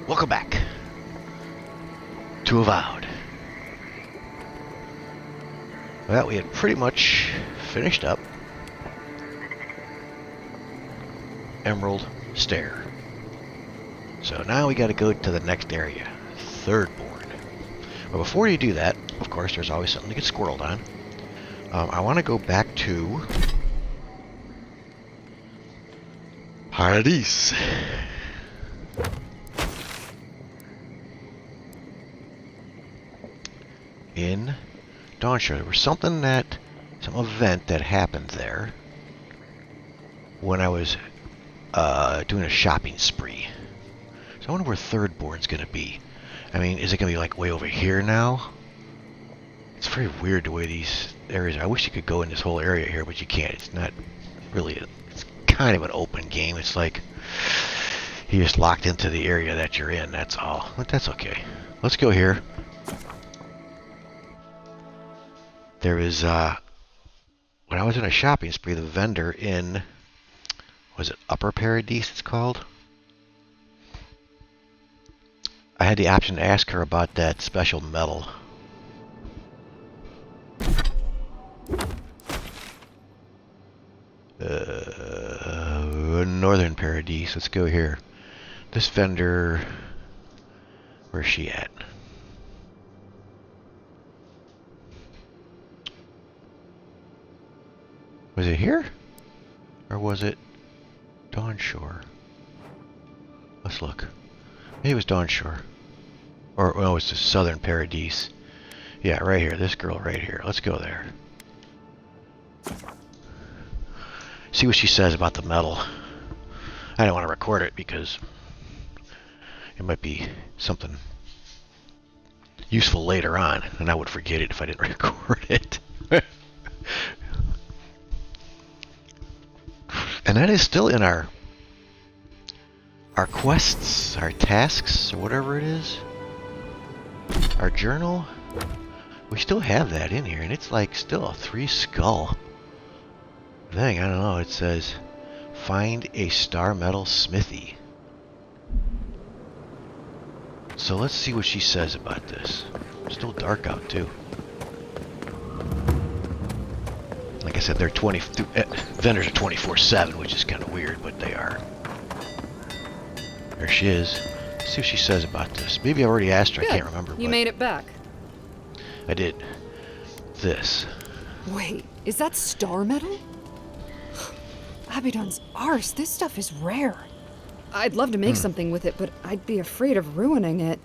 Welcome back to Avowed. Well, we had pretty much finished up Emerald Stair. So now we got to go to the next area, Third Board. But before you do that, of course, there's always something to get squirreled on. I want to go back to Paradise. In Dawnshire, there was some event that happened there when I was doing a shopping spree. So I wonder where Third Board's going to be. I mean, is it going to be like way over here now? It's very weird the way these areas are. I wish you could go in this whole area here, but you can't. It's not really, it's kind of an open game. It's like you're just locked into the area that you're in, that's all. But that's okay. Let's go here. There is, when I was in a shopping spree, the vendor in, was it Upper Paradise it's called? I had the option to ask her about that special medal. Northern Paradise, let's go here. This vendor, where's she at? Was it here? Or was it Dawnshore? Let's look. Maybe it was Dawnshore. Or, well, it's the Southern Paradise. Yeah, right here. This girl right here. Let's go there. See what she says about the medal. I don't want to record it because it might be something useful later on, and I would forget it if I didn't record it. And that is still in our quests, our tasks, or whatever it is. Our journal. We still have that in here, and it's like still a 3-skull thing. I don't know. It says, find a star metal smithy. So let's see what she says about this. It's still dark out too. Like I said, they're vendors are 24/7, which is kind of weird, but they are. There she is. Let's see what she says about this. Maybe I already asked her. Good. I can't remember. You made it back. I did. This. Wait, is that star metal? Abaddon's arse. This stuff is rare. I'd love to make something with it, but I'd be afraid of ruining it.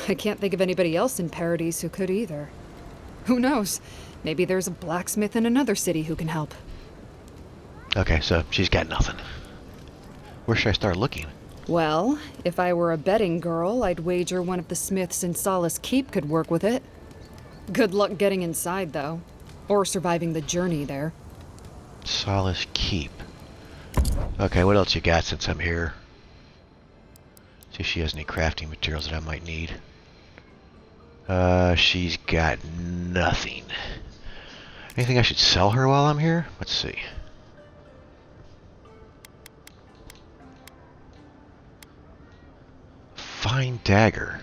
I can't think of anybody else in Paradise who could either. Who knows? Maybe there's a blacksmith in another city who can help. Okay, so she's got nothing. Where should I start looking? Well, if I were a betting girl, I'd wager one of the smiths in Solace Keep could work with it. Good luck getting inside, though. Or surviving the journey there. Solace Keep. Okay, what else you got since I'm here? See if she has any crafting materials that I might need. She's got nothing. Anything I should sell her while I'm here? Let's see. Fine dagger.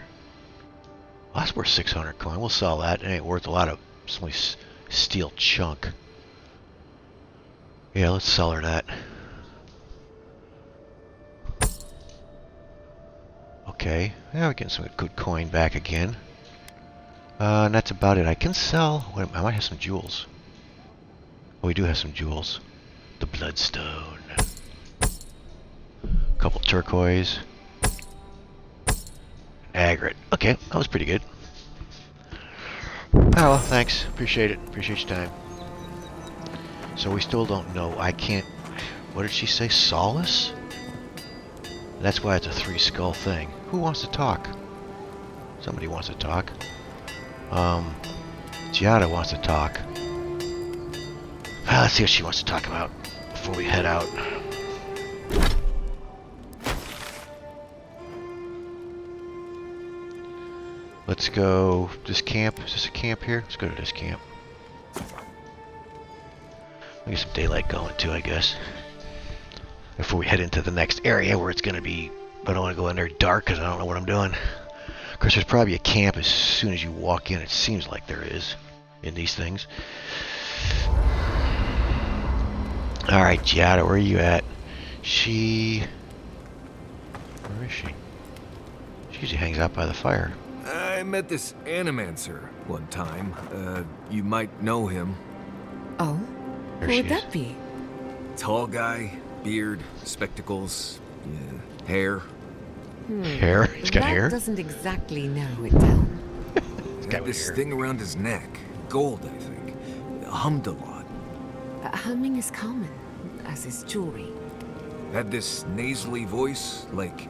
Well, that's worth 600 coin. We'll sell that. It ain't worth a lot of some steel chunk. Yeah, let's sell her that. Okay. Yeah, we're getting some good coin back again. And that's about it. I can sell. Wait, I might have some jewels. Oh, we do have some jewels. The bloodstone. A couple turquoise. Agate. Okay, that was pretty good. Oh well, thanks. Appreciate it. Appreciate your time. So we still don't know. I can't... What did she say? Solace? That's why it's a 3-skull thing. Who wants to talk? Somebody wants to talk. Giada wants to talk. Let's see what she wants to talk about before we head out. Let's go this camp. Is this a camp here? Let's go to this camp. Get some daylight going too, I guess. Before we head into the next area where it's going to be But I don't want to go in there dark because I don't know what I'm doing. Of course, there's probably a camp as soon as you walk in. It seems like there is in these things. Alright, Giada, where are you at? Where is she? She usually hangs out by the fire. I met this animancer one time. You might know him. Oh? There Who she would is. that be? Tall guy, beard, spectacles, hair. Hair? He's got that hair? Doesn't exactly narrow it down. He got had this hair. thing around his neck. Gold, I think. Hummed a lot. Humming is common, as is jewelry. Had this nasally voice, like,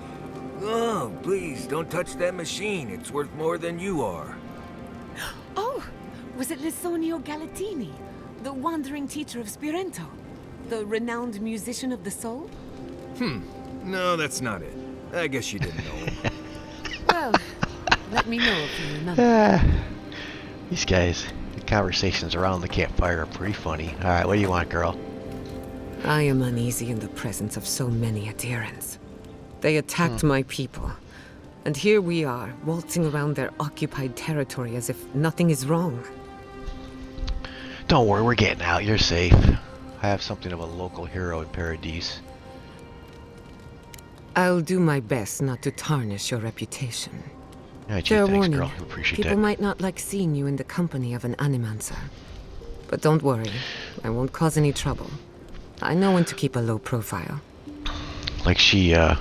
"Oh, please, don't touch that machine. It's worth more than you are." Oh, was it Lisonio Galatini, the wandering teacher of Spirento? The renowned musician of the soul? No, that's not it. I guess you didn't know him. Well, let me know if you remember. These guys, the conversations around the campfire are pretty funny. Alright, what do you want, girl? I am uneasy in the presence of so many adherents. They attacked my people, and here we are, waltzing around their occupied territory as if nothing is wrong. Don't worry, we're getting out. You're safe. I have something of a local hero in Paradise. I'll do my best not to tarnish your reputation. Yeah, gee, Fair thanks, warning, girl. I appreciate people that. might not like seeing you in the company of an animancer. But don't worry, I won't cause any trouble. I know when to keep a low profile. Like she, I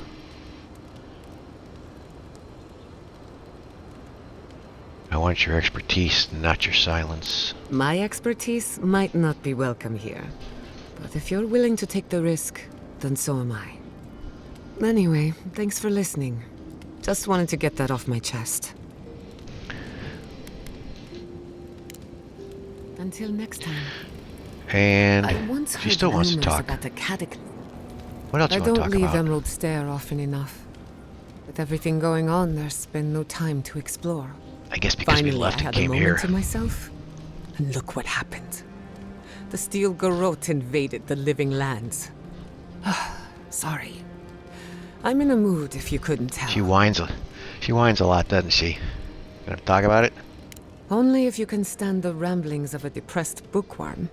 want your expertise, not your silence. My expertise might not be welcome here. But if you're willing to take the risk, then so am I. Anyway, thanks for listening. Just wanted to get that off my chest. Until next time. And I once she heard still wants to rumors talk. about the cataclysm. What else I you want to don't talk leave about? Emerald Stair often enough. With everything going on, there's been no time to explore. I guess because Finally, we left I and had came a here. moment to myself, and look what happened. The Steel Garrote invaded the Living Lands. Sorry. I'm in a mood, if you couldn't tell. She whines a lot, doesn't she? You want to talk about it? Only if you can stand the ramblings of a depressed bookworm.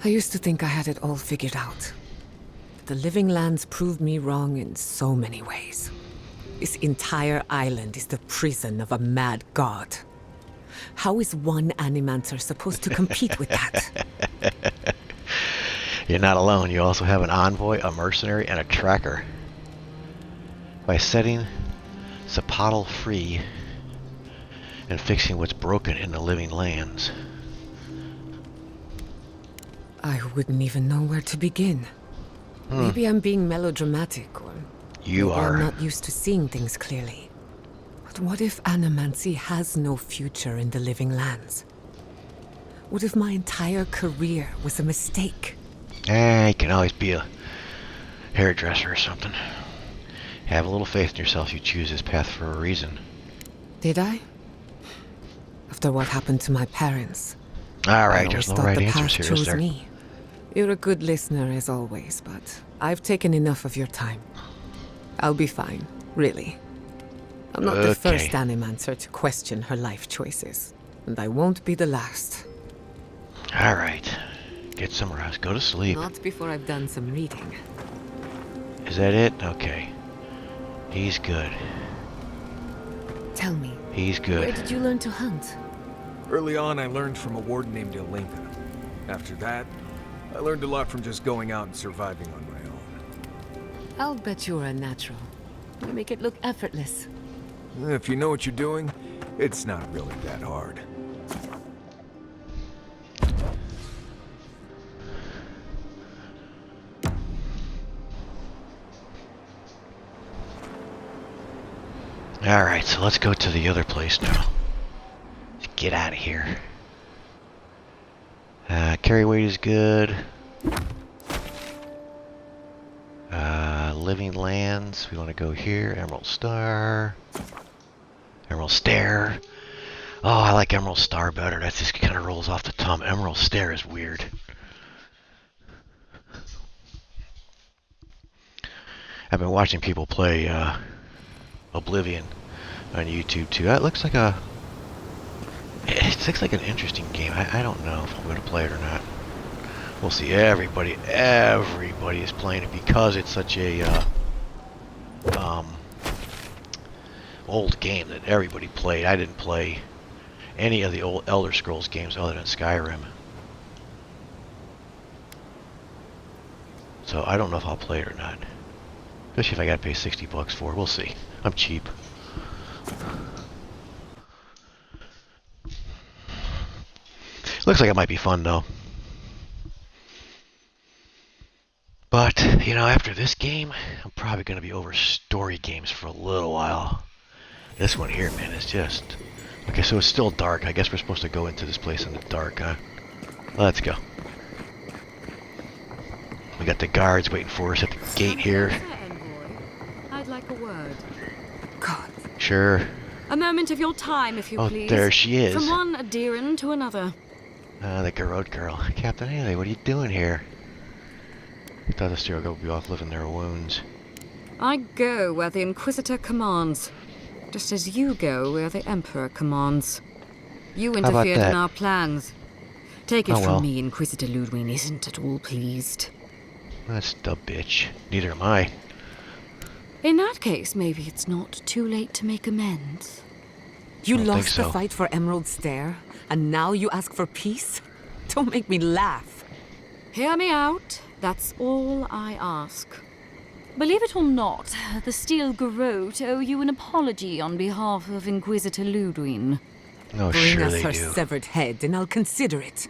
I used to think I had it all figured out. But the Living Lands proved me wrong in so many ways. This entire island is the prison of a mad god. How is one animancer supposed to compete with that? You're not alone. You also have an envoy, a mercenary, and a tracker. By setting Zapottle free and fixing what's broken in the Living Lands. I wouldn't even know where to begin. Maybe I'm being melodramatic, or You maybe are. I'm not used to seeing things clearly. But what if animancy has no future in the Living Lands? What if my entire career was a mistake? You can always be a hairdresser or something. Have a little faith in yourself. You choose this path for a reason. Did I? After what happened to my parents, All I right, always there's no thought right the answers path here, is chose there? me. You're a good listener as always, but I've taken enough of your time. I'll be fine, really. I'm not the Okay. first animancer to question her life choices, and I won't be the last. All right. Get some rest. Go to sleep. Not before I've done some reading. Is that it? Okay. He's good. Tell me, He's where good. did you learn to hunt? Early on, I learned from a warden named Aelfyr. After that, I learned a lot from just going out and surviving on my own. I'll bet you're a natural. You make it look effortless. If you know what you're doing, it's not really that hard. All right, so let's go to the other place now. Let's get out of here. Carry weight is good. Living Lands. We want to go here. Emerald Star. Emerald Stair. Oh, I like Emerald Star better. That just kind of rolls off the tongue. Emerald Stair is weird. I've been watching people play Oblivion on YouTube too. That looks like a... It looks like an interesting game. I don't know if I'm going to play it or not. We'll see. Everybody is playing it because it's such a old game that everybody played. I didn't play any of the old Elder Scrolls games other than Skyrim. So I don't know if I'll play it or not. Especially if I gotta pay $60 for it. We'll see. I'm cheap. Looks like it might be fun though. But, you know, after this game, I'm probably gonna be over story games for a little while. This one here, man, is just... Okay, so it's still dark. I guess we're supposed to go into this place in the dark, huh? Let's go. We got the guards waiting for us at the gate here. I'd like a word. God. Sure. A moment of your time, if you Oh, please. there she is. From one Adiran to another. The Garrote girl. Captain Haley, what are you doing here? I thought the Steel would be off living their wounds. I go where the Inquisitor commands. Just as you go where the Emperor commands. You about interfered that? in our plans. Take it Oh, from well. me, Inquisitor Ludwig isn't at all pleased. That's the bitch. Neither am I. In that case, maybe it's not too late to make amends. You I don't think lost so. the fight for Emerald Stair, and now you ask for peace? Don't make me laugh. Hear me out. That's all I ask. Believe it or not, the Steel Garrote owe you an apology on behalf of Inquisitor Ludwig. Oh, Bring sure us they her do. severed head, and I'll consider it.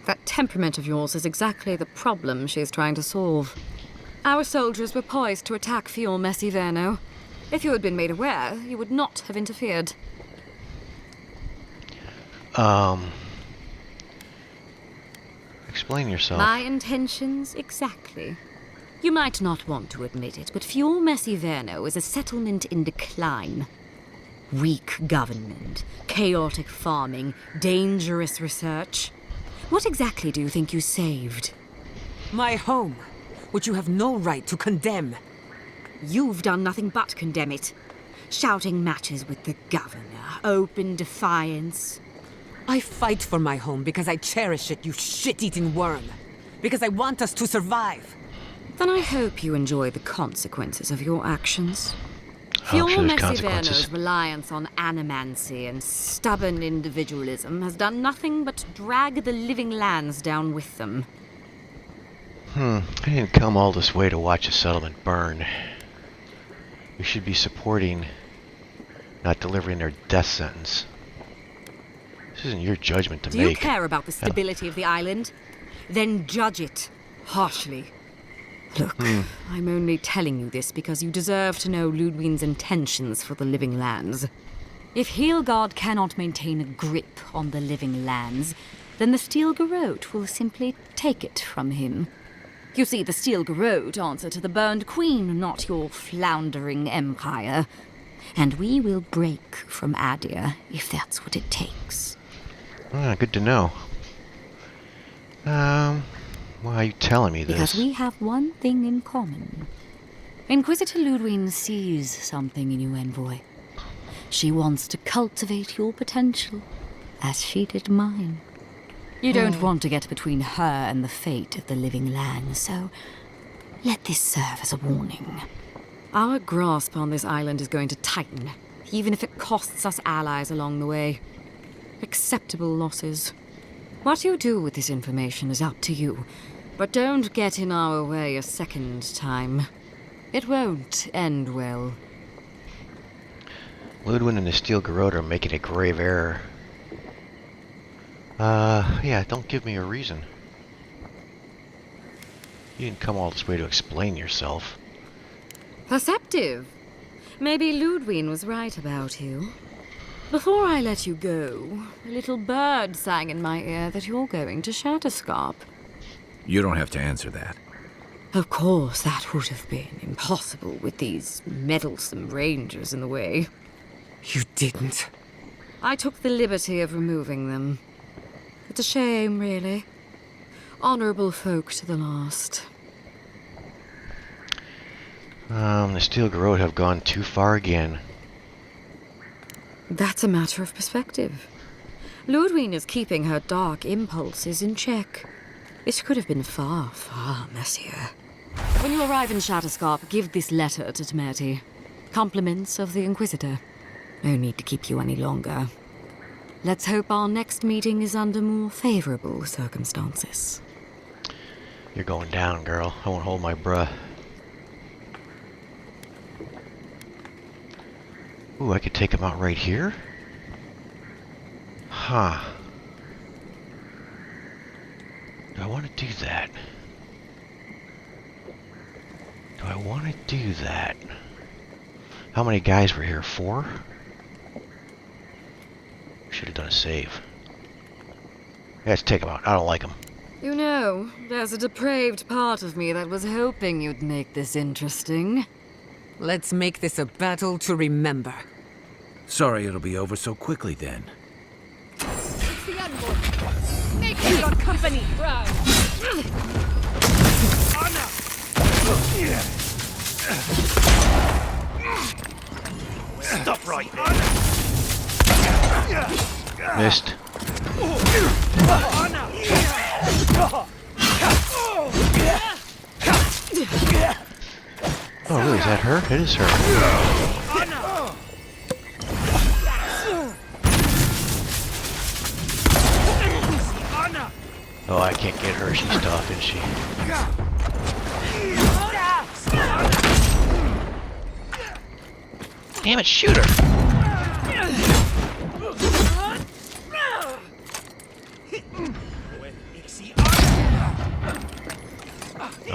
That temperament of yours is exactly the problem she's trying to solve. Our soldiers were poised to attack Fior Messiverno. If you had been made aware, you would not have interfered. Explain yourself. My intentions exactly. You might not want to admit it, but Fior Messiverno is a settlement in decline. Weak government, chaotic farming, dangerous research. What exactly do you think you saved? My home, which you have no right to condemn. You've done nothing but condemn it. Shouting matches with the governor, open defiance. I fight for my home because I cherish it, you shit-eating worm. Because I want us to survive. Then I hope you enjoy the consequences of your actions. I'm Fior sure there's consequences. Messiverno's reliance on animancy and stubborn individualism has done nothing but drag the living lands down with them. I didn't come all this way to watch a settlement burn. We should be supporting, not delivering their death sentence. This isn't your judgment to Do make. you care about the stability of the island? Then judge it harshly. Look, I'm only telling you this because you deserve to know Ludwig's intentions for the living lands. If Heelgard cannot maintain a grip on the living lands, then the Steel Garrote will simply take it from him. You see, the Steel Garrote answer to the Burned Queen, not your floundering empire. And we will break from Adir if that's what it takes. Good to know. Why are you telling me this? Because we have one thing in common. Inquisitor Ludwig sees something in you, Envoy. She wants to cultivate your potential, as she did mine. You don't want to get between her and the fate of the living land, so let this serve as a warning. Our grasp on this island is going to tighten, even if it costs us allies along the way. Acceptable losses. What you do with this information is up to you, but don't get in our way a second time. It won't end well. Ludwig and the Steel Garrote are making a grave error. Yeah, don't give me a reason. You didn't come all this way to explain yourself. Perceptive. Maybe Ludwig was right about you. Before I let you go, a little bird sang in my ear that you're going to Shatterscarp. You don't have to answer that. Of course, that would have been impossible with these meddlesome rangers in the way. You didn't. I took the liberty of removing them. It's a shame, really. Honorable folk to the last. The steel garrote have gone too far again. That's a matter of perspective. Ludwig is keeping her dark impulses in check. It could have been far, far messier. When you arrive in Shatterscarp, give this letter to Temerity. Compliments of the Inquisitor. No need to keep you any longer. Let's hope our next meeting is under more favorable circumstances. You're going down, girl. I won't hold my breath. Ooh, I could take him out right here? Huh. Do I want to do that? Do I want to do that? How many guys were here? 4? Should have done a save. Yeah, let's take him out. I don't like him. You know, there's a depraved part of me that was hoping you'd make this interesting. Let's make this a battle to remember. Sorry it'll be over so quickly then. It's the envoy. Make me your company proud. Stop right there. Missed. Oh, really? Is that her? It is her. Oh, I can't get her. She's tough, isn't she? Damn it, shoot her!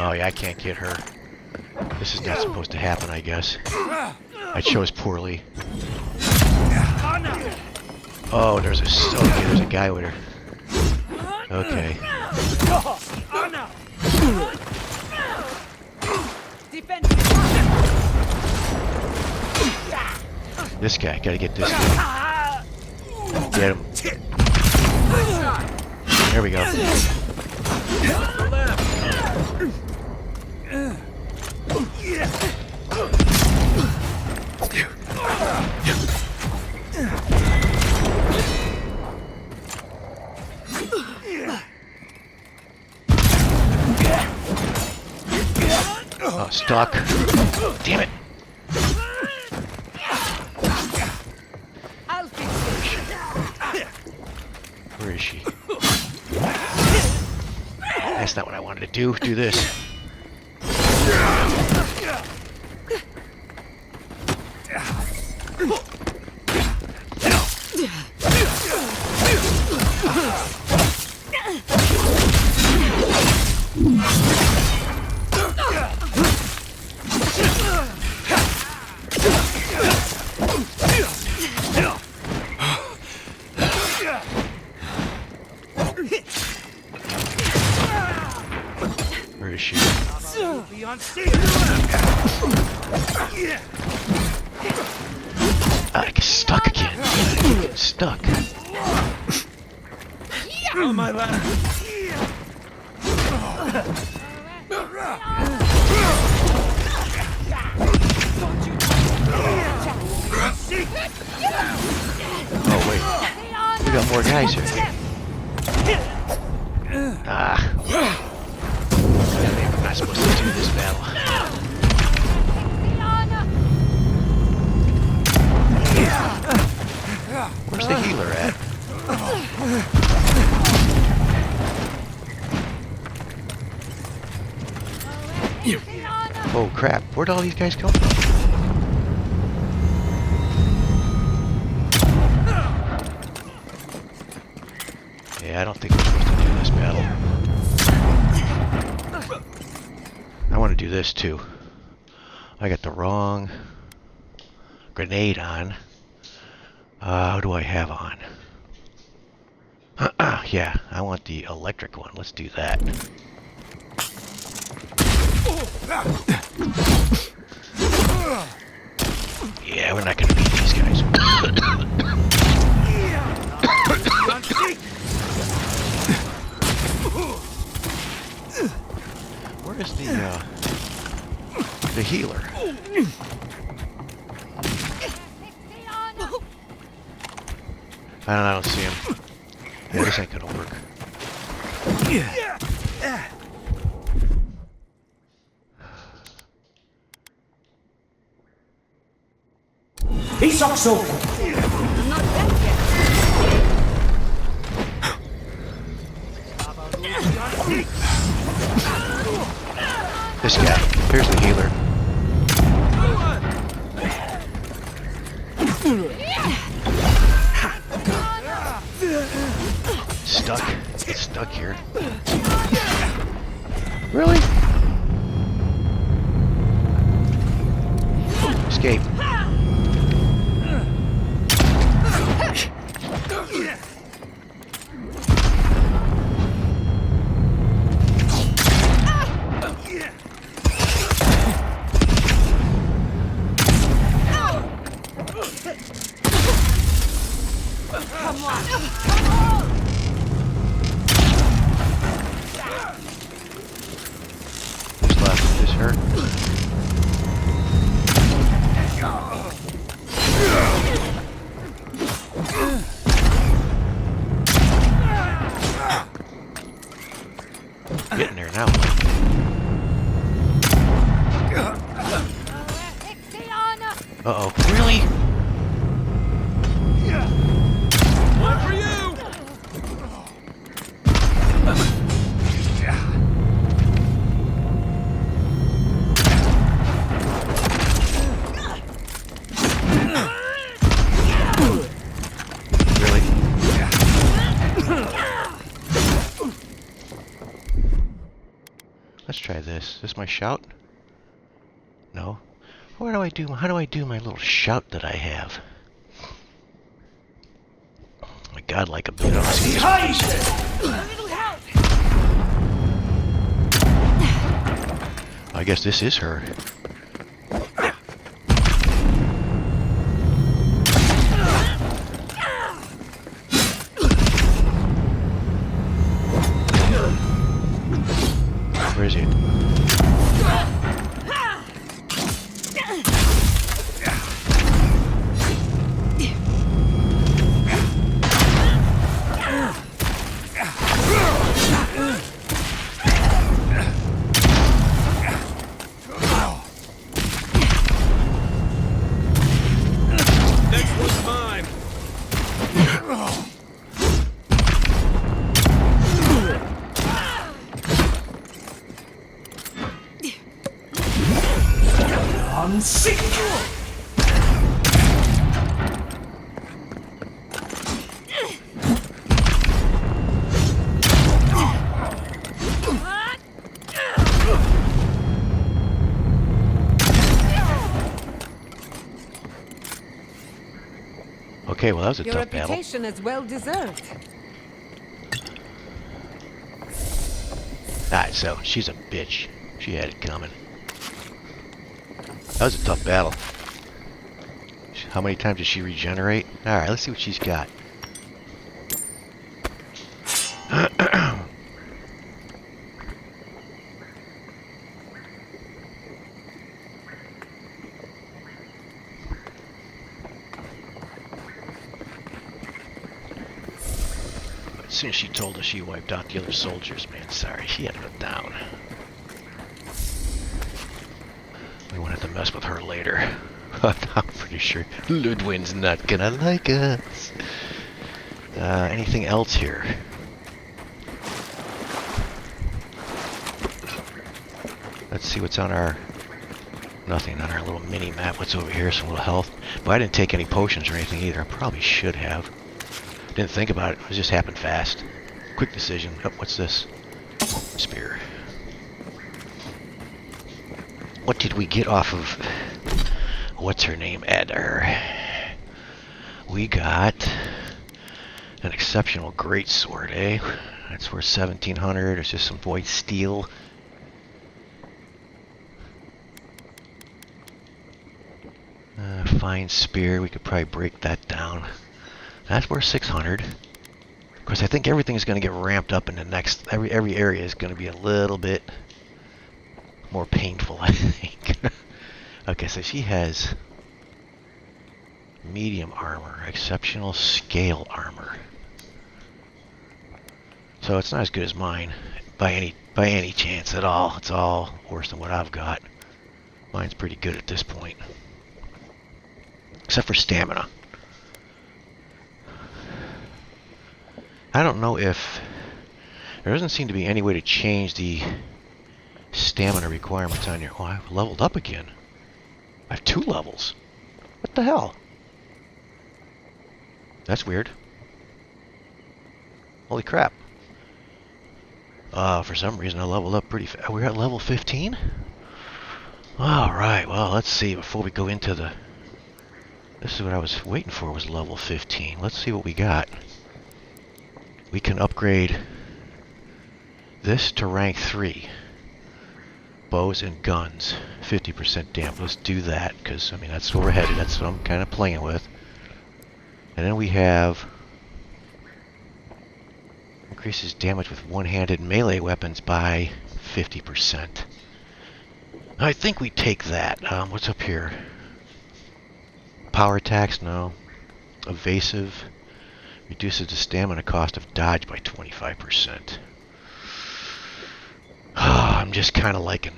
Oh yeah, I can't get her. This is not supposed to happen, I guess. I chose poorly. Oh, there's a guy with her. Okay. This guy, gotta get this guy. Get him. There we go. Oh, stuck. Damn it. Where is she? That's not what I wanted to do. Do this. Where is she? I get stuck again. I get stuck. On my ladder. Oh wait, we got more guys here. Ah. I'm not supposed to do this battle. Where's the healer at? Oh crap, where'd all these guys come from? Yeah, I don't think we're supposed to do this battle. I want to do this too. I got the wrong grenade on. What do I have on? Yeah, I want the electric one. Let's do that. Yeah, we're not going to beat these guys. Where is the healer? I don't see him. Yeah, this ain't gonna work. This guy. Here's the healer. Stuck. It's stuck here. Really? Escape. Who's left? Is her? Getting there now. Uh-oh. Really? One for you! Really? Let's try this. Is this my shout? No. What do I do? How do I do my little shout that I have? Oh my God, like a bit of I guess this is her. Where is he? Next one's mine. Okay, well that was a Your tough battle. reputation is well deserved. Alright, so she's a bitch. She had it coming. That was a tough battle. How many times did she regenerate? Alright, let's see what she's got. As soon as she told us she wiped out the other soldiers, man, sorry, she had to go down. We won't have to mess with her later. I'm pretty sure Ludwin's not gonna like us. Anything else here? Let's see what's on our... Nothing on our little mini map. What's over here? Some little health. But I didn't take any potions or anything either. I probably should have. Didn't think about it. It just happened fast. Quick decision. Oh, what's this? Spear. What did we get off of... What's her name? Adder. We got... an exceptional greatsword, eh? That's worth 1,700. It's just some void steel. Fine spear. We could probably break that down. That's worth 600. Of course, I think everything's going to get ramped up in the next... Every area is going to be a little bit more painful, I think. A like I said, she has medium armor, exceptional scale armor. So it's not as good as mine by any chance at all. It's all worse than what I've got. Mine's pretty good at this point. Except for stamina. I don't know if... There doesn't seem to be any way to change the stamina requirements on your... Oh, I've leveled up again. I have 2 levels. What the hell? That's weird. Holy crap. For some reason I leveled up pretty fast. We're at level 15? Alright, well, let's see before we go into the... This is what I was waiting for, was level 15. Let's see what we got. We can upgrade this to rank 3. Bows and guns. 50% damage. Let's do that, because, I mean, that's where we're headed. That's what I'm kind of playing with. And then we have... Increases damage with one-handed melee weapons by 50%. I think we take that. What's up here? Power attacks? No. Evasive. Reduces the stamina cost of dodge by 25%. I'm just kind of liking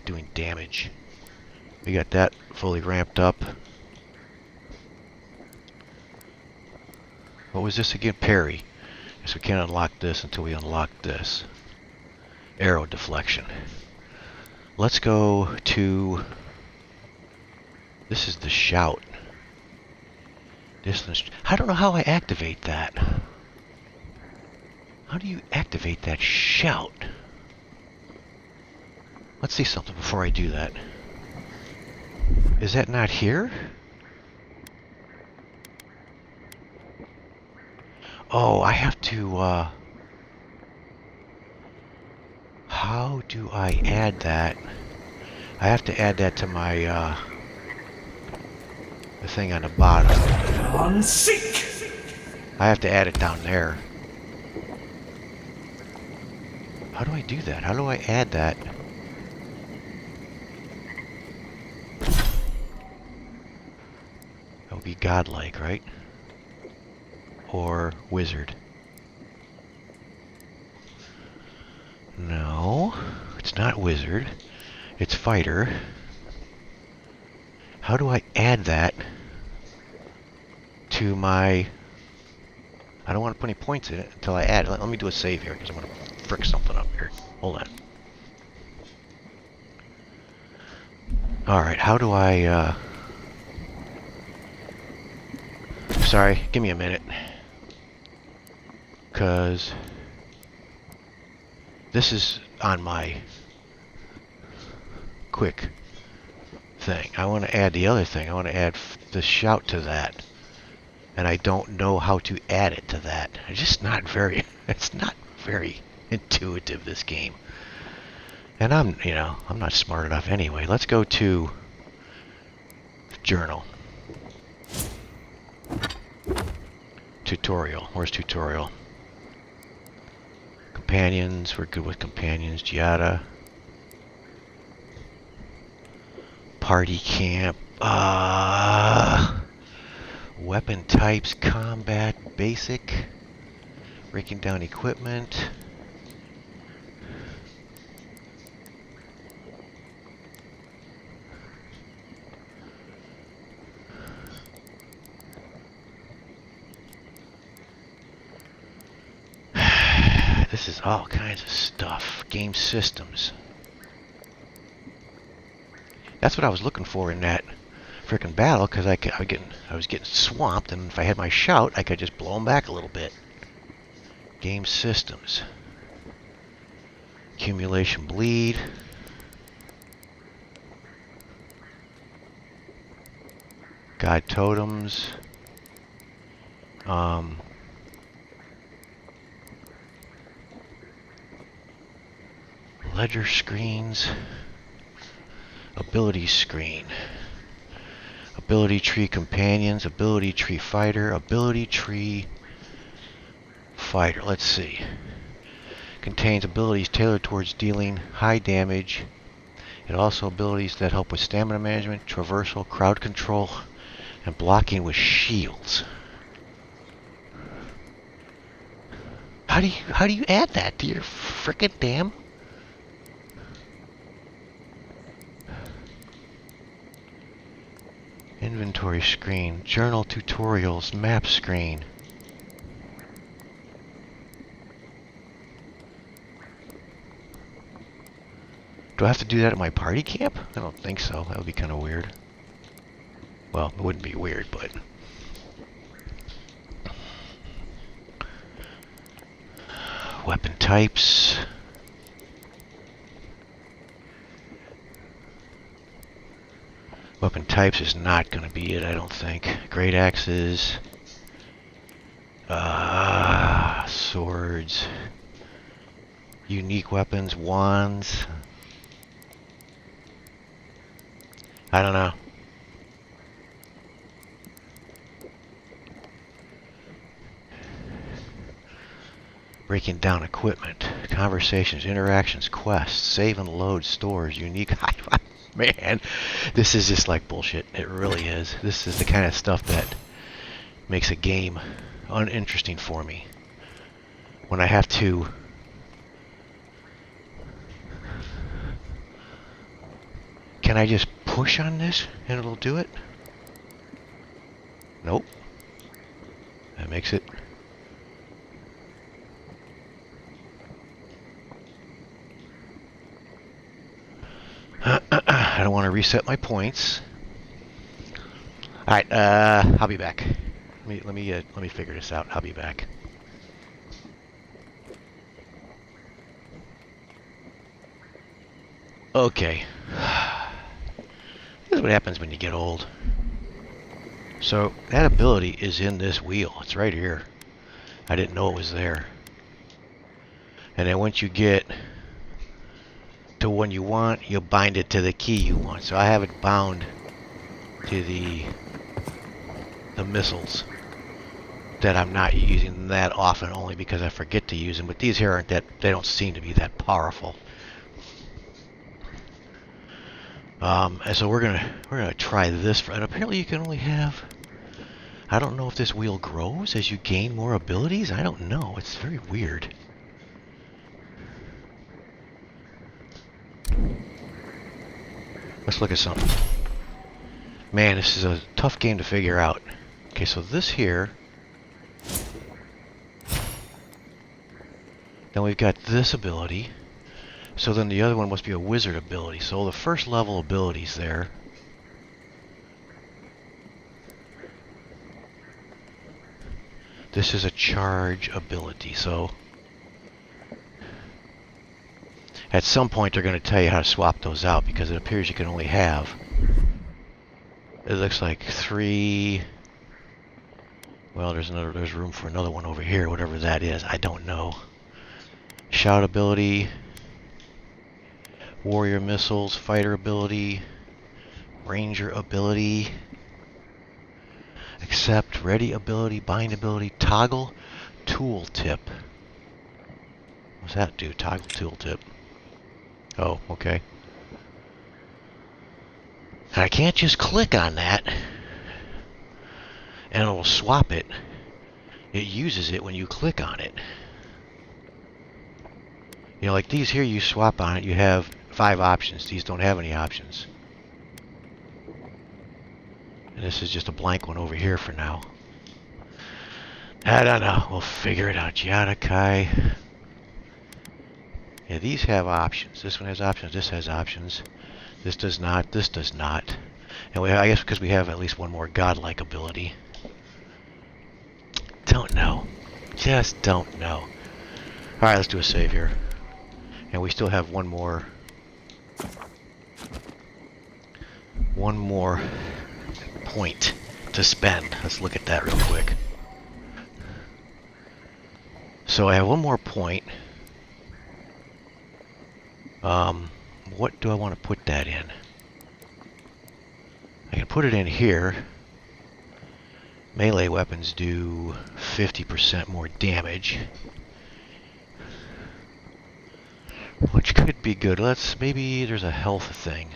doing damage. We got that fully ramped up. What was this again? Parry. Guess we can't unlock this until we unlock this. Arrow deflection. Let's go to... This is the shout. Distance. I don't know how I activate that. How do you activate that shout? Let's see something before I do that. Is that not here? Oh, I have to, how do I add that? I have to add that to my, the thing on the bottom. I have to add it down there. How do I do that? How do I add that? That would be godlike, right? Or wizard. No, it's not wizard. It's fighter. How do I add that to my... I don't want to put any points in it until I add it. Let me do a save here because I'm going to frick something up here. Hold on. Alright, how do I... Sorry, give me a minute. Because this is on my quick thing. I want to add the other thing. I want to add the shout to that. And I don't know how to add it to that. It's just not very, it's not very intuitive, this game. And I'm not smart enough anyway. Let's go to journal. Tutorial. Where's tutorial? Companions. We're good with companions. Giada. Party camp. Weapon types. Combat. Basic. Breaking down equipment. This is all kinds of stuff. Game systems. That's what I was looking for in that frickin' battle, because I was getting swamped, and if I had my shout, I could just blow them back a little bit. Game systems. Accumulation bleed. Guide totems. Ledger screens. Ability screen. Ability tree companions. Ability tree fighter. Ability tree fighter. Let's see. Contains abilities tailored towards dealing high damage It also abilities that help with stamina management, traversal, crowd control, and blocking with shields. How do you add that to your frickin' damn? Inventory screen, journal tutorials, map screen. Do I have to do that at my party camp? I don't think so. That would be kind of weird. Well, it wouldn't be weird, but... Weapon types. Weapon types is not going to be it, I don't think. Great axes. Swords. Unique weapons. Wands. I don't know. Breaking down equipment. Conversations, interactions, quests, save and load stores, unique... Man, this is just like bullshit. It really is. This is the kind of stuff that makes a game uninteresting for me. When I have to... Can I just push on this and it'll do it? Nope. That makes it... I don't want to reset my points. All right, I'll be back. Let me figure this out. I'll be back. Okay. This is what happens when you get old. So that ability is in this wheel. It's right here. I didn't know it was there. And then once you get to one you want, you bind it to the key you want. So I have it bound to the missiles that I'm not using that often, only because I forget to use them. But these here aren't that, they don't seem to be that powerful. And so we're gonna try this. And apparently you can only have... I don't know if this wheel grows as you gain more abilities. I don't know. It's very weird. Let's look at something. Man, this is a tough game to figure out. Okay, so this here. Then we've got this ability. So then the other one must be a wizard ability. So the first level abilities there. This is a charge ability. So at some point they're going to tell you how to swap those out, because it appears you can only have... It looks like 3... Well, there's room for another one over here, whatever that is. I don't know. Shout ability, warrior missiles, fighter ability, ranger ability, accept, ready ability, bind ability, toggle, tooltip. What's that do? Toggle tooltip. Oh, okay. And I can't just click on that and it'll swap it. It uses it when you click on it. You know, like these here, you swap on it, you have 5 options. These don't have any options. And this is just a blank one over here for now. I don't know. We'll figure it out. Yatakai. Yeah, these have options. This one has options. This has options. This does not. This does not. And I guess because we have at least one more godlike ability. Don't know. Just don't know. Alright, let's do a save here. And we still have one more point to spend. Let's look at that real quick. So I have one more point. What do I want to put that in? I can put it in here. Melee weapons do 50% more damage. What which could be good. Maybe there's a health thing,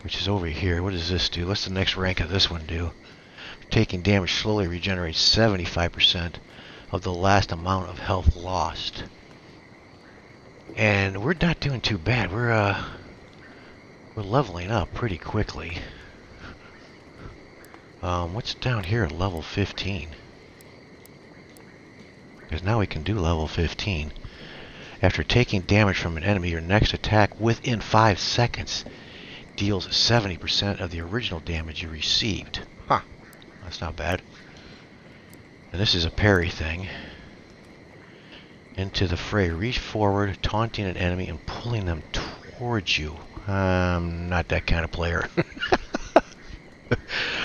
which is over here. What does this do? What's the next rank of this one do? Taking damage slowly regenerates 75% of the last amount of health lost. And we're not doing too bad. We're leveling up pretty quickly. What's down here at level 15? Because now we can do level 15. After taking damage from an enemy, your next attack within 5 seconds deals 70% of the original damage you received. Huh. That's not bad. And this is a parry thing. Into the fray. Reach forward, taunting an enemy and pulling them towards you. I'm not that kind of player.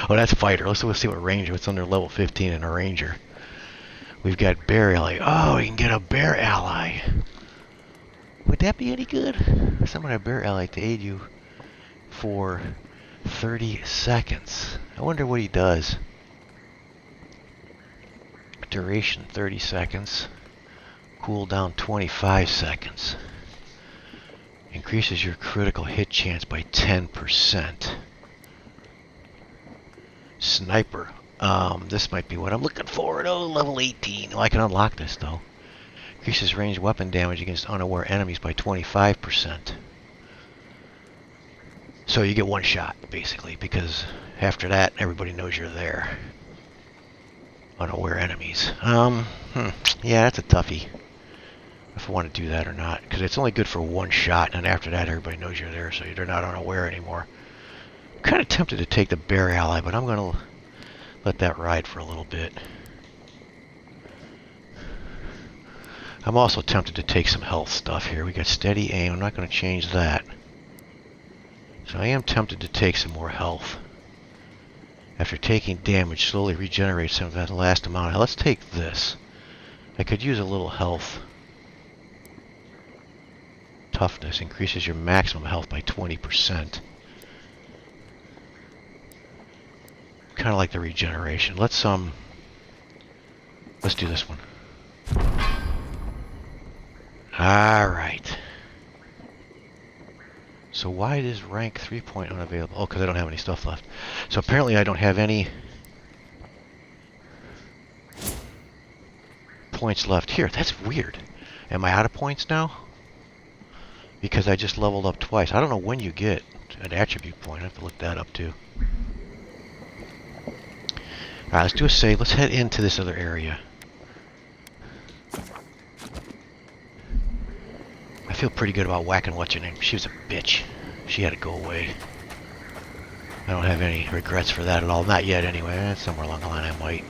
Oh, that's fighter. Let's see what ranger. What's under level 15 in a ranger. We've got bear ally. Oh, you can get a bear ally. Would that be any good? Summon a bear ally to aid you for 30 seconds. I wonder what he does. Duration 30 seconds. Cooldown 25 seconds. Increases your critical hit chance by 10%. Sniper. This might be what I'm looking for. Oh, level 18. Oh, I can unlock this though. Increases ranged weapon damage against unaware enemies by 25%. So you get one shot, basically, because after that, everybody knows you're there. Unaware enemies. Yeah, that's a toughie. If I want to do that or not. Because it's only good for one shot, and after that, everybody knows you're there, so they're not unaware anymore. I'm kind of tempted to take the bear ally, but I'm going to let that ride for a little bit. I'm also tempted to take some health stuff here. We got steady aim. I'm not going to change that. So I am tempted to take some more health. After taking damage, slowly regenerate some of that last amount. Let's take this. I could use a little health. Toughness increases your maximum health by 20%. Kind of like the regeneration. Let's do this one. Alright. So why is rank 3 point unavailable? Oh, because I don't have any stuff left. So apparently I don't have any points left here. That's weird. Am I out of points now? Because I just leveled up twice. I don't know when you get an attribute point. I have to look that up too. Alright, let's do a save. Let's head into this other area. I feel pretty good about whacking what's her name. She was a bitch. She had to go away. I don't have any regrets for that at all. Not yet anyway. Somewhere along the line I might.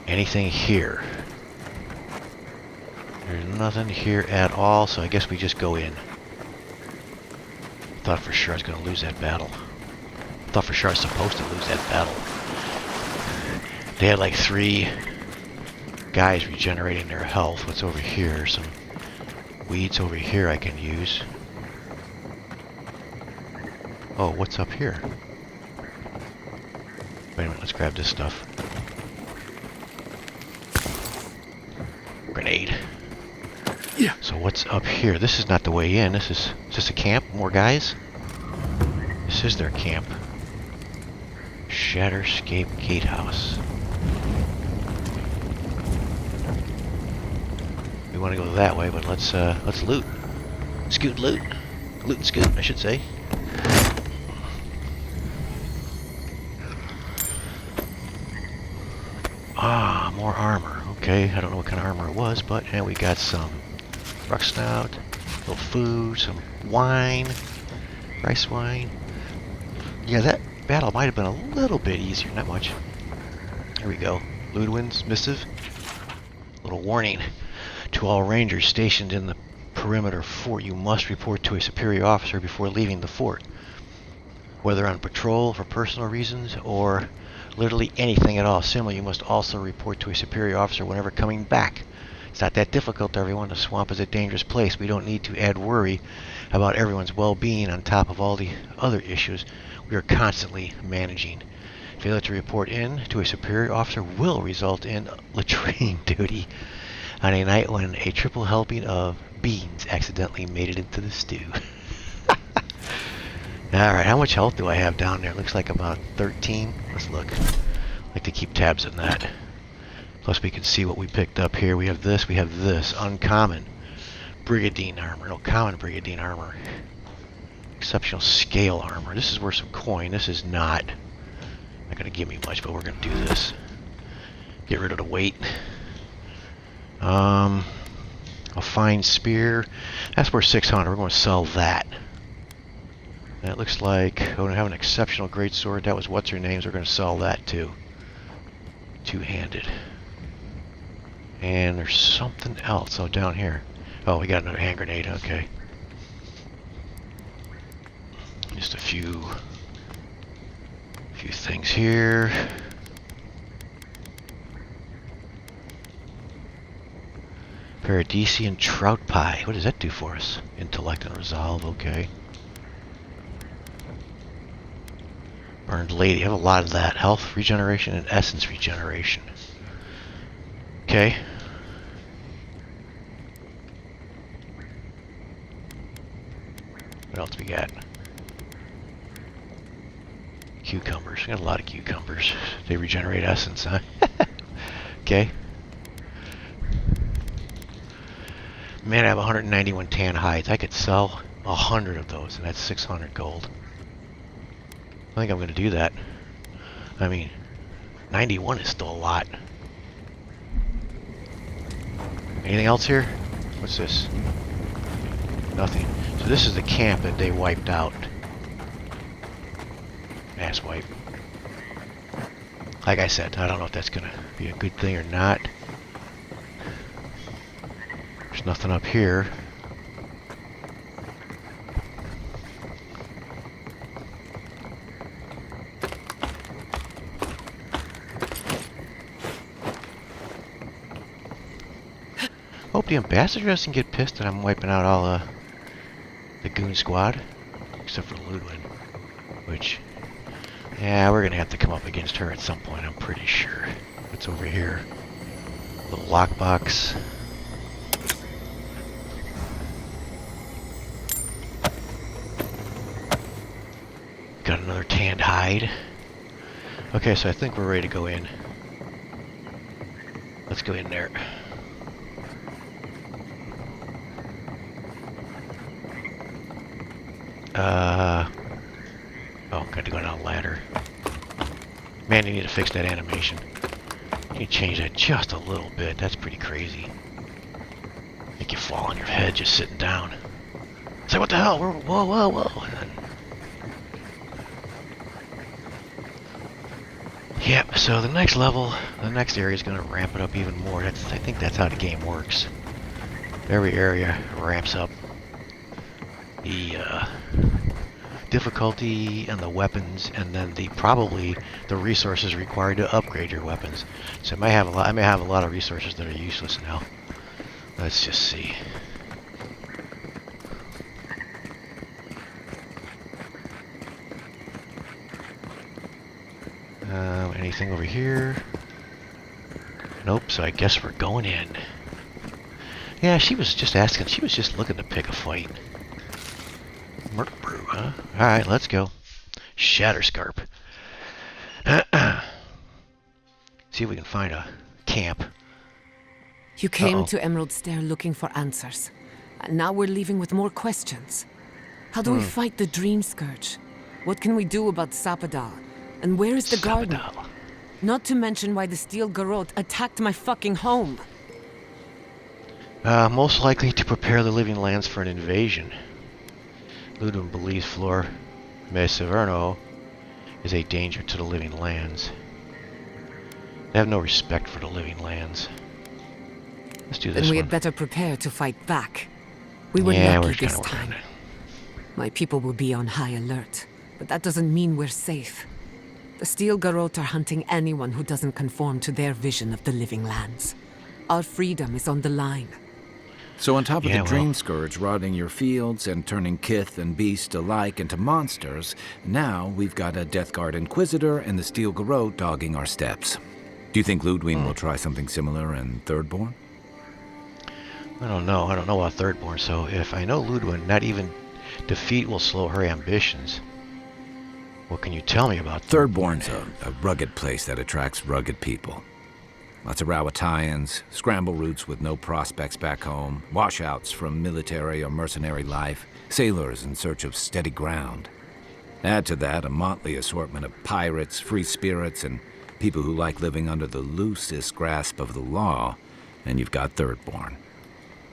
Anything here? There's nothing here at all, so I guess we just go in. Thought for sure I was going to lose that battle. Thought for sure I was supposed to lose that battle. They had like 3 guys regenerating their health. What's over here? Some weeds over here I can use. Oh, what's up here? Wait a minute, let's grab this stuff. Grenade. Yeah. So what's up here? This is not the way in. Is this a camp? More guys? This is their camp. Shatterscape Gatehouse. We want to go that way, but let's loot. Scoot loot. Loot and scoot, I should say. Ah, more armor. Okay, I don't know what kind of armor it was, but we got some rock snout, a little food, some wine, rice wine. Yeah, that battle might have been a little bit easier, not much. Here we go. Ludwin's missive. Little warning. To all rangers stationed in the perimeter fort, you must report to a superior officer before leaving the fort. Whether on patrol for personal reasons or literally anything at all. Similarly, you must also report to a superior officer whenever coming back. It's not that difficult, everyone. The swamp is a dangerous place. We don't need to add worry about everyone's well-being on top of all the other issues we are constantly managing. Failure to report in to a superior officer will result in latrine duty on a night when a triple helping of beans accidentally made it into the stew. Alright, how much health do I have down there? Looks like about 13. Let's look. I like to keep tabs on that. Plus we can see what we picked up here. We have this. Uncommon Brigadine armor. No, common Brigadine armor. Exceptional scale armor. This is worth some coin. This is not going to give me much, but we're going to do this. Get rid of the weight. A fine spear. That's worth 600. We're going to sell that. That looks like... Oh, we have an exceptional greatsword. That was what's her name's. We're going to sell that too. Two-handed. And there's something else. Oh, down here. Oh, we got another hand grenade. Okay. Just a few things here. Paradisian trout pie. What does that do for us? Intellect and resolve. Okay. Burned lady. I have a lot of that. Health regeneration and essence regeneration. Okay. What else we got? Cucumbers. We got a lot of cucumbers. They regenerate essence, huh? Okay. Man, I have 191 tan hides. I could sell 100 of those, and that's 600 gold. I think I'm going to do that. I mean, 91 is still a lot. Anything else here? What's this? Nothing. So this is the camp that they wiped out. Mass wipe. Like I said, I don't know if that's going to be a good thing or not. There's nothing up here. Hope the ambassador doesn't get pissed that I'm wiping out all the goon squad. Except for Ludwig. Which, yeah, we're going to have to come up against her at some point, I'm pretty sure. What's over here? Little lockbox. Got another tanned hide. Okay, so I think we're ready to go in. Let's go in there. Oh, got to go down a ladder. Man, you need to fix that animation. You need to change that just a little bit. That's pretty crazy. Make you fall on your head just sitting down. It's like, what the hell? Whoa, whoa, whoa. And then... Yep, so the next level, the next area is going to ramp it up even more. I think that's how the game works. Every area ramps up the difficulty and the weapons, and then probably the resources required to upgrade your weapons. So I may have a lot of resources that are useless now. Let's just see. Anything over here? Nope, so I guess we're going in. Yeah, she was just asking. She was just looking to pick a fight. Merc brew, huh? Alright, let's go. Shatterscarp. See if we can find a camp. You came to Emerald Stair looking for answers. And now we're leaving with more questions. How do we fight the Dream Scourge? What can we do about Sapadal? And where is the garden? Not to mention why the Steel Garrote attacked my fucking home. Most likely to prepare the Living Lands for an invasion. Ludwig believes Flor Meseverno is a danger to the Living Lands. They have no respect for the Living Lands. Let's do this Then we one. had better prepare to fight back. We were lucky this time. My people will be on high alert, but that doesn't mean we're safe. The Steel Garrote are hunting anyone who doesn't conform to their vision of the Living Lands. Our freedom is on the line. So on top of the Dream Scourge rotting your fields and turning kith and beast alike into monsters, now we've got a Death Guard Inquisitor and the Steel Garrote dogging our steps. Do you think Ludwig will try something similar in Thirdborn? I don't know. I don't know about Thirdborn, so if I know Ludwig, not even defeat will slow her ambitions. What can you tell me about Thirdborn? Thirdborn's a rugged place that attracts rugged people. Lots of Rawatayans, scramble routes with no prospects back home, washouts from military or mercenary life, sailors in search of steady ground. Add to that a motley assortment of pirates, free spirits, and people who like living under the loosest grasp of the law, and you've got Thirdborn.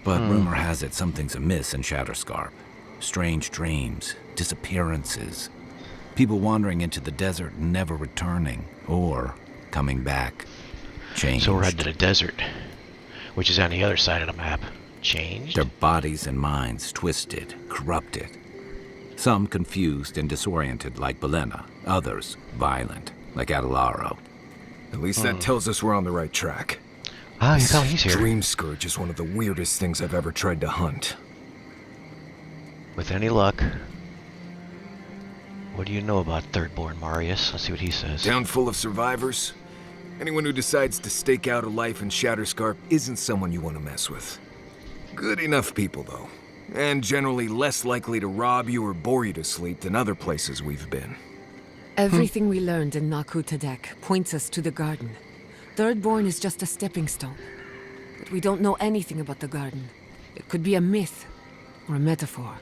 But rumor has it something's amiss in Shatterscarp. Strange dreams, disappearances, people wandering into the desert and never returning, or coming back. Changed. So we're headed to the desert, which is on the other side of the map. Changed? Their bodies and minds twisted, corrupted. Some confused and disoriented like Belena, others violent like Adelaro. At least that tells us we're on the right track. Ah, you come, he's here. Dream Scourge is one of the weirdest things I've ever tried to hunt. With any luck. What do you know about Thirdborn, Marius? Let's see what he says. Town full of survivors. Anyone who decides to stake out a life in Shatterscarp isn't someone you want to mess with. Good enough people, though. And generally less likely to rob you or bore you to sleep than other places we've been. Everything we learned in Naku Tadek points us to the garden. Thirdborn is just a stepping stone. But we don't know anything about the garden. It could be a myth or a metaphor.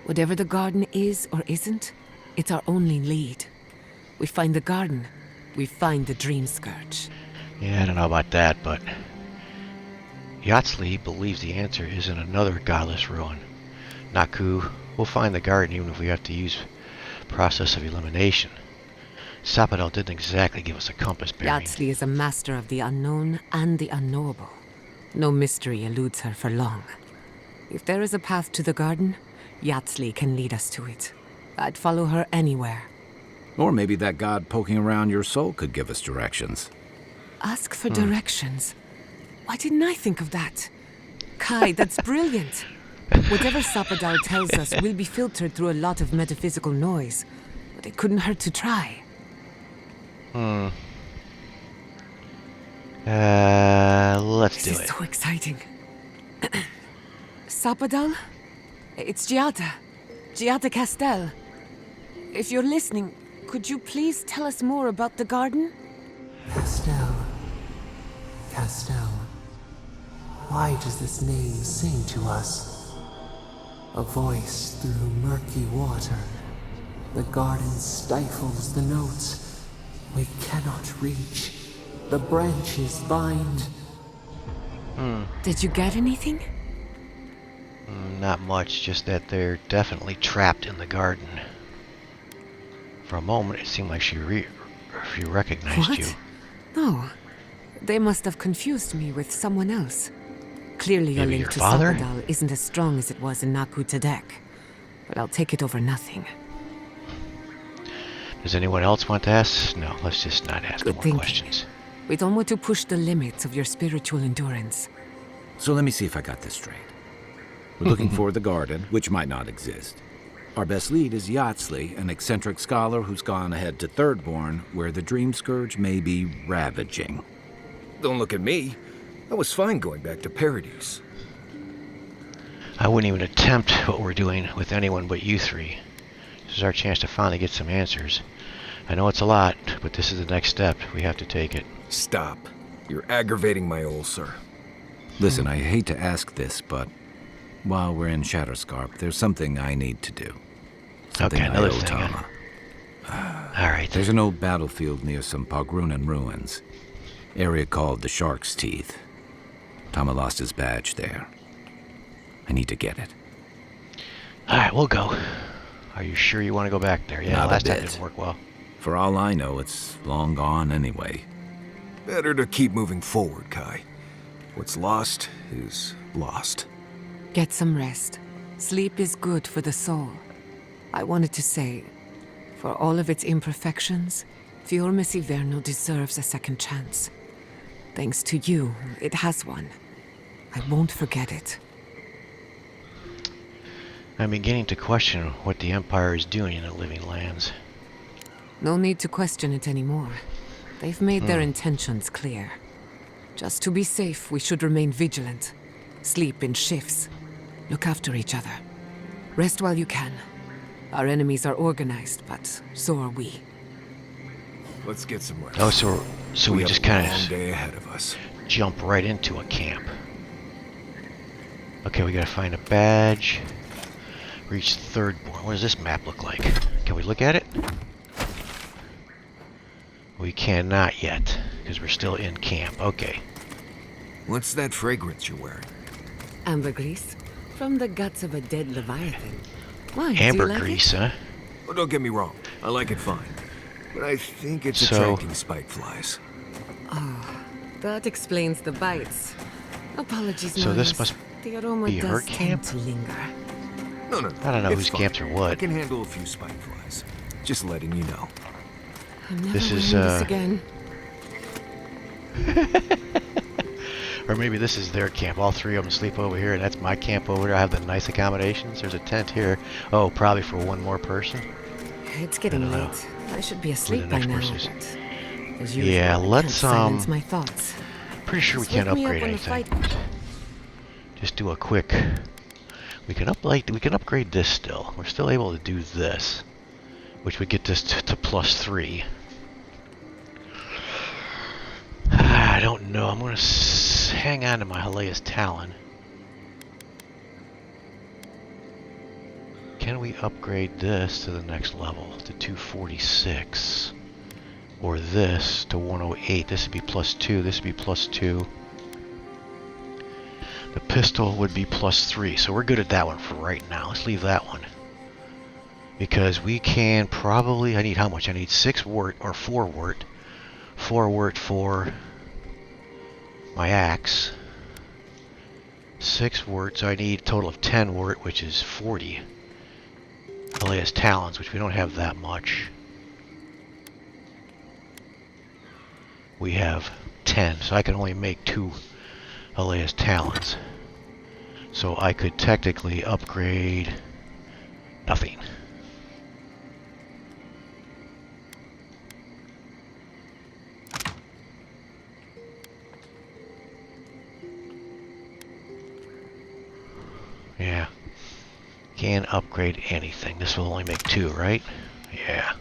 Whatever the garden is or isn't, it's our only lead. We find the garden, we find the Dream Scourge. Yeah, I don't know about that, but Yatsli believes the answer is in another godless ruin. Naku, we'll find the garden even if we have to use process of elimination. Sapadel didn't exactly give us a compass bearing. Yatsli is a master of the unknown and the unknowable. No mystery eludes her for long. If there is a path to the garden, Yatsli can lead us to it. I'd follow her anywhere. Or maybe that god poking around your soul could give us directions. Ask for directions. Why didn't I think of that? Kai, that's brilliant. Whatever Sapadal tells us will be filtered through a lot of metaphysical noise, but it couldn't hurt to try. Let's do This it. is so exciting. Sapadal? It's Giada Castel. If you're listening, could you please tell us more about the garden? Castel. Why does this name sing to us? A voice through murky water. The garden stifles the notes we cannot reach. The branches bind. Did you get anything? Not much, just that they're definitely trapped in the garden. For a moment, it seemed like she recognized What? you. No. They must have confused me with someone else. Clearly your Maybe link your to father? Sapadal isn't as strong as it was in Naku Tadek. But I'll take it over nothing. Does anyone else want to ask? No, let's just not ask Good more thinking. questions. We don't want to push the limits of your spiritual endurance. So let me see if I got this straight. We're looking for the garden, which might not exist. Our best lead is Yatsli, an eccentric scholar who's gone ahead to Thirdborn, where the Dream Scourge may be ravaging. Don't look at me. I was fine going back to Paradise. I wouldn't even attempt what we're doing with anyone but you three. This is our chance to finally get some answers. I know it's a lot, but this is the next step. We have to take it. Stop. You're aggravating my ulcer. Listen, I hate to ask this, but while we're in Shatterscarp, there's something I need to do. Something Okay, another I owe thing, Tama. All right. There's an old battlefield near some Pogrunan ruins. Area called the Shark's Teeth. Tama lost his badge there. I need to get it. All right, we'll go. Are you sure you want to go back there? Yeah, Not a last time bit. didn't work well. For all I know, it's long gone anyway. Better to keep moving forward, Kai. What's lost is lost. Get some rest. Sleep is good for the soul. I wanted to say, for all of its imperfections, Fiormis Iverno deserves a second chance. Thanks to you, it has one. I won't forget it. I'm beginning to question what the Empire is doing in the Living Lands. No need to question it anymore. They've made their intentions clear. Just to be safe, we should remain vigilant. Sleep in shifts. Look after each other. Rest while you can. Our enemies are organized, but so are we. Let's get some rest. Oh, so we have just a kind long of day ahead of us. jump right into a camp. Okay, we gotta find a badge. Reach Thirdborn. What does this map look like? Can we look at it? We cannot yet, because we're still in camp. Okay. What's that fragrance you're wearing? Ambergris, from the guts of a dead leviathan. Why? Do you like Ambergris, it? huh? Oh, don't get me wrong. I like it fine. But I think it's So- attracting spike flies. That explains the bites. Apologies, So this Miles. must the aroma be her does camp? tend to linger. No. I don't know it's whose fine. camps are what. I can handle a few spike flies. Just letting you know. I'm never This is, wearing this again. Or maybe this is their camp. All three of them sleep over here, and that's my camp over there. I have the nice accommodations. There's a tent here. Oh, probably for one more person. It's getting I don't know. late. I should be asleep the by next now. person is. But as usual, Yeah, I let's, can't silence my thoughts. Pretty sure we Just can't wake me up upgrade when the anything. fight- Just do a quick. We can upgrade this still. We're still able to do this, which would get this to +3. I don't know. I'm gonna hang on to my Helea's Talon. Can we upgrade this to the next level to 246? Or this to 108? This would be +2. This would be +2. The pistol would be +3. So we're good at that one for right now. Let's leave that one. Because we can probably... I need how much? I need 6 wort or 4 wort. 4 wort for my axe. 6 wort, so I need a total of 10 wort, which is 40. Helea's Talons, which we don't have that much. We have 10, so I can only make 2 Helea's Talons. So I could technically upgrade nothing. Yeah. Can't upgrade anything. This will only make 2, right? Yeah.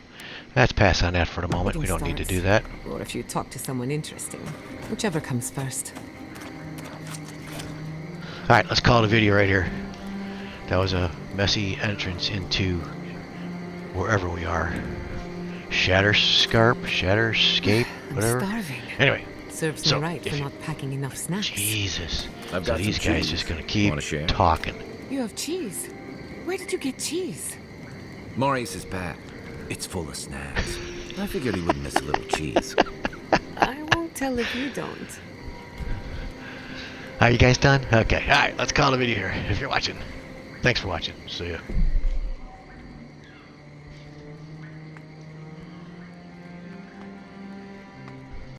Let's pass on that for the moment. We don't need to do that. Or if you talk to someone interesting. Whichever comes first. Alright, let's call it a video right here. That was a messy entrance into wherever we are. Shatterscape, whatever. I'm starving. Anyway, Serves so, me right if for you- not packing enough snacks. Jesus. I've So got these some guys cheese. just gonna keep Wanna share? talking. You have cheese. Where did you get cheese? Maurice's pack. It's full of snacks. I figured he would miss a little cheese. I won't tell if you don't. Are you guys done? Okay. Alright, let's call it a video here. If you're watching. Thanks for watching. See ya.